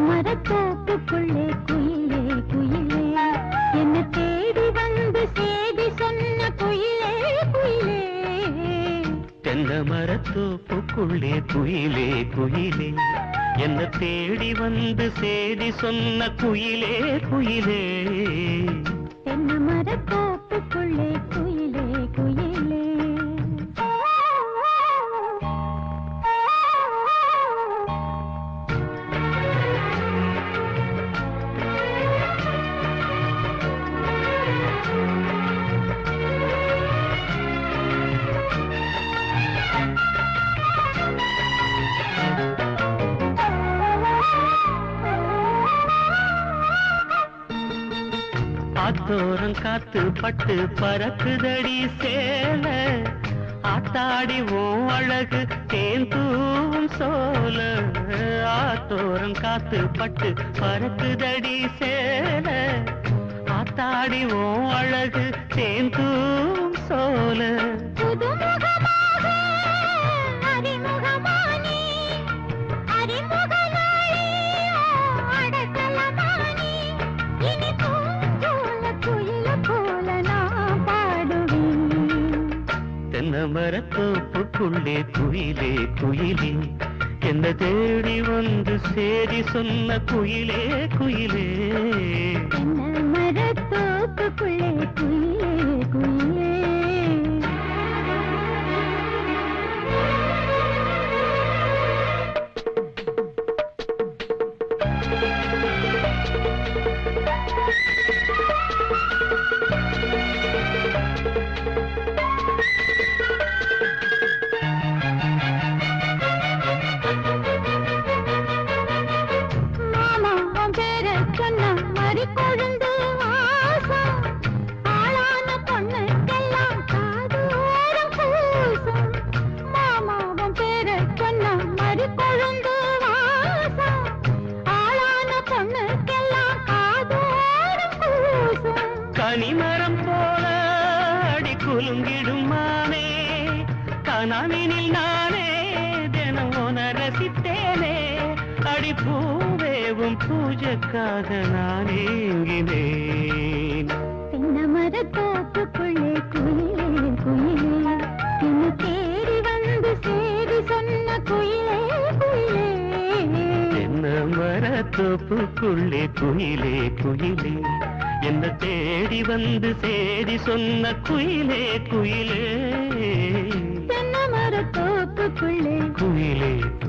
மரத்தோப்புக்குள்ளே குயிலே குயிலே என்ன தேடி வந்து சேதி சொன்ன குயிலே குயிலே. தென்னை மரத்தோப்புக்குள்ளே குயிலே குயிலே என்ன தேடி வந்து சேதி சொன்ன குயிலே குயிலே. தென்னை மரத்தோப்புக்குள்ளே குயிலே குயிலே. ஆத்தோரம் காத்து பட்டு பறக்குதடி சேல ஆத்தாடி ஓ அழகு தேன் தூவும் சோல. ஆத்தோரம் காத்து பட்டு பறக்குதடி சேல ஆத்தாடி ஓ அழகு தேன் தூவும் சோல. தென்னை மரத்தோப்புக்குள்ளே குயிலே குயிலே என்ன தேடி வந்து சேதி சொன்ன குயிலே குயிலே. தென்னை மரத்தோப்புக்குள்ளே குயிலே குயிலே. கொழுந்து வாசம் ஆளான பொண்ணுக்கெல்லாம் காதோரம் பூசும். மாமாவும் பேர சொன்ன மறி கொழுந்து வாசம் ஆளான பொண்ணுக்கெல்லாம் காதோரம் பூசும். கனிமரம் போல அடி குலுங்கிடும் மானே கனாவினில் நானே தினம் உன ரசித்தேனே. அடி பூவேவும் பூஜைக்காக நான் ஏங்கினேன். தென்னை மரத்தோப்புக்குள்ளே குயிலே குயிலே என்ன தேடி வந்து சேதி சொன்ன குயிலே குயிலே. தென்னை மரத்தோப்புக்குள்ளே குயிலே குயிலே என்ன தேடி வந்து சேதி சொன்ன குயிலே குயிலே.